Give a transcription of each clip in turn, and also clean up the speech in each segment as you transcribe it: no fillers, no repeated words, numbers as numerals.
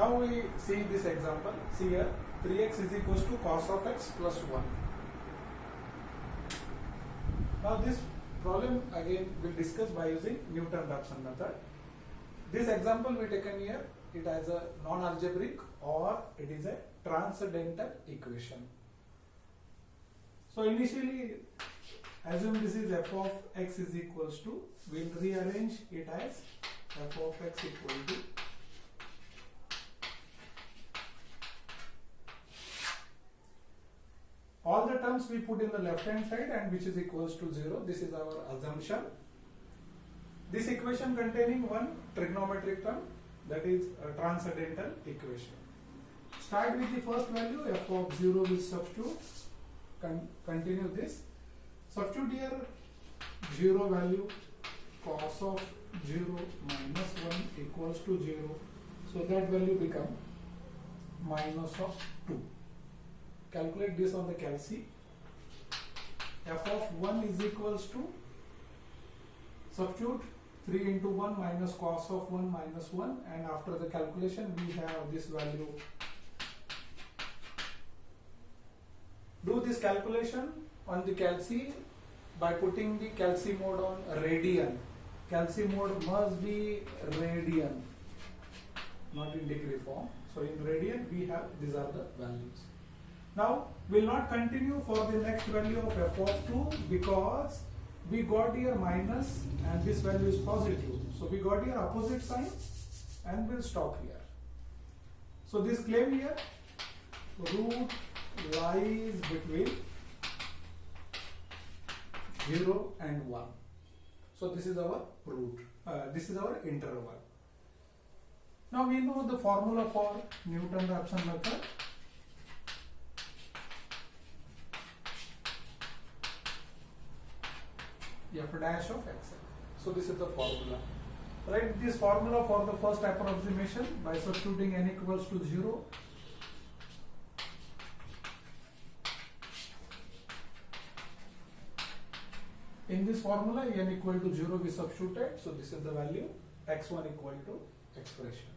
Now we see this example. See here, 3x is equals to cos of x plus 1. Now this problem again we'll discuss by using Newton-Raphson method. This example we taken here, it has a non-algebraic or it is a transcendental equation. So initially assume this is f of x is equals to, we'll rearrange it as f of x equal to all the terms we put in the left hand side and which is equals to 0. This is our assumption. This equation containing one trigonometric term, that is a transcendental equation. Start with the first value, f of 0 will substitute. Continue this. Substitute here 0 value, cos of 0 minus 1 equals to 0. So that value become minus of 2. Calculate this on the calc. F of 1 is equals to, substitute 3 into 1 minus cos of 1 minus 1, and after the calculation we have this value. Do this calculation on the calc by putting the calc mode on radian. Calc mode must be radian, not in degree form. So in radian we have, these are the values. Now we will not continue for the next value of f of 2 because we got here minus and this value is positive. So we got here opposite sign and we'll stop here. So this claim here, root lies between 0 and 1. So this is our root, this is our interval. Now we know the formula for Newton-Raphson method. F dash of x. So this is the formula. Write this formula for the first approximation by substituting n equals to 0. In this formula n equal to 0 we substituted. So this is the value, x1 equal to expression.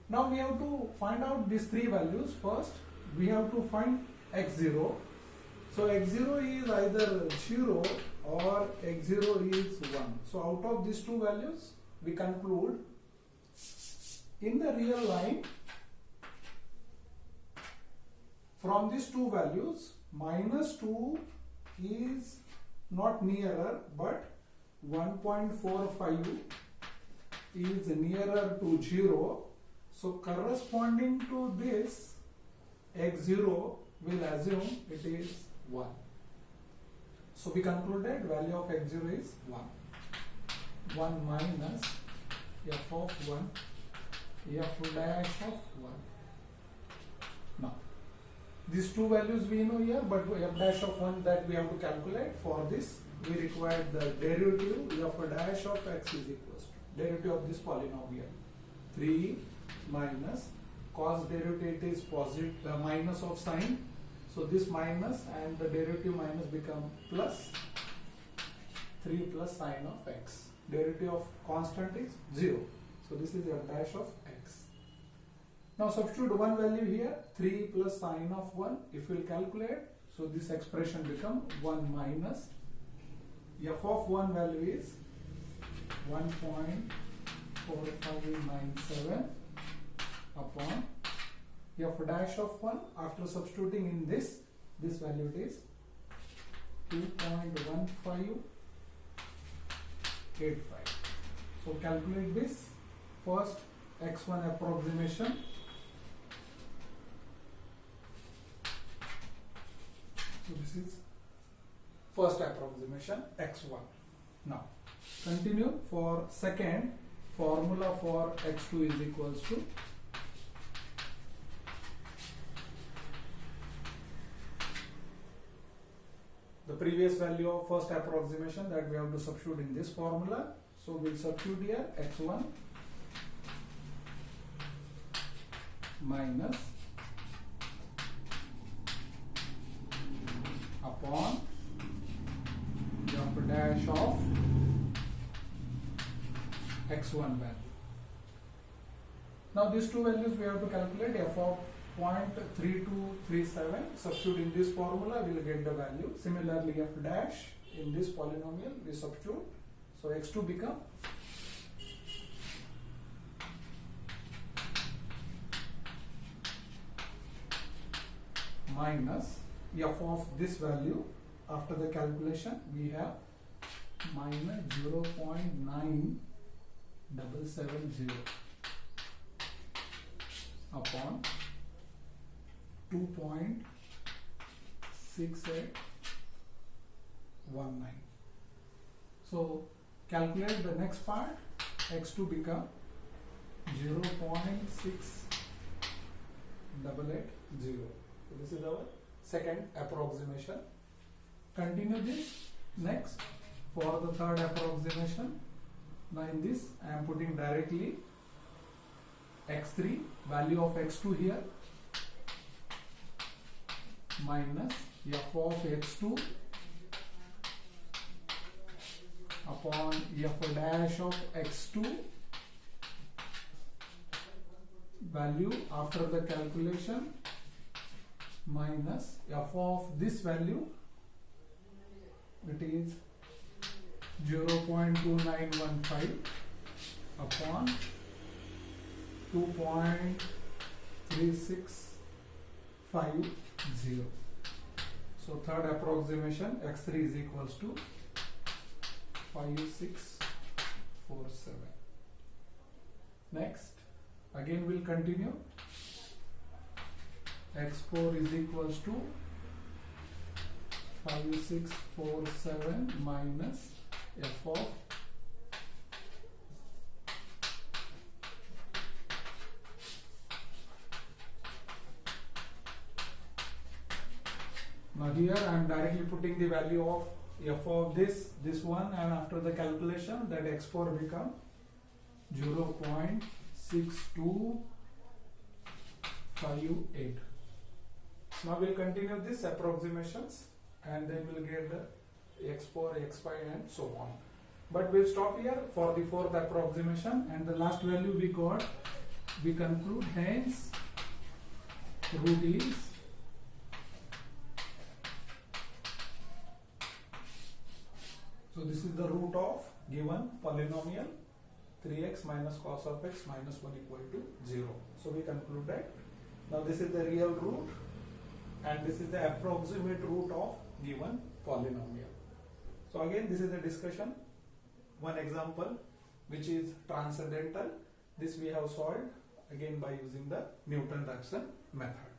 Now we have to find out these three values. First we have to find x0. So x0 is either 0 or x0 is 1. So out of these two values we conclude in the real line from these two values minus 2 is not nearer but 1.45 is nearer to 0. So corresponding to this x0 we'll assume it is 1. So we concluded value of x0 is 1. 1 minus f of 1, f dash of 1. Now, these two values we know here, but f dash of 1 that we have to calculate. For this, we require the derivative f dash of x is equals to derivative of this polynomial. 3 minus cos derivative is positive, minus of sign. So this minus and the derivative minus become plus 3 plus sine of x. Derivative of constant is 0. So this is f dash of x. Now substitute one value here, 3 plus sine of 1. If we will calculate, so this expression become 1 minus f of 1 value is 1.4597 upon f dash of 1. After substituting in this value it is 2.1585. So calculate this. First x1 approximation. So this is first approximation x1. Now continue for second. Formula for x2 is equals to the previous value of first approximation that we have to substitute in this formula. So we'll substitute here x1 minus upon f dash of x1 value. Now these two values we have to calculate. F of 0.3237, substitute in this formula, we will get the value. Similarly, f dash in this polynomial we substitute, so x2 become minus f of this value. After the calculation we have minus 0.9770 upon 2.6819. So calculate the next part. X2 become 0.6880. So this is our second approximation. Continue this. Next, for the third approximation, now in this I am putting directly x3, value of x2 here, minus f of x2 upon f dash of x2, value after the calculation, minus f of this value, it is 0.2915 upon 2.3650. So third approximation, x3 is equals to 5647. Next, again we'll continue. x4 is equals to 5647 minus f of now here I am directly putting the value of f of this one, and after the calculation that x4 become 0.6258. Now we'll continue this approximations and then we'll get the x4, x5 and so on. But we'll stop here for the fourth approximation, and the last value we got, we conclude hence root is so this is the root of given polynomial 3x minus cos of x minus 1 equal to 0. So we conclude that now this is the real root and this is the approximate root of given polynomial. So again this is the discussion. One example which is transcendental. This we have solved again by using the Newton-Raphson method.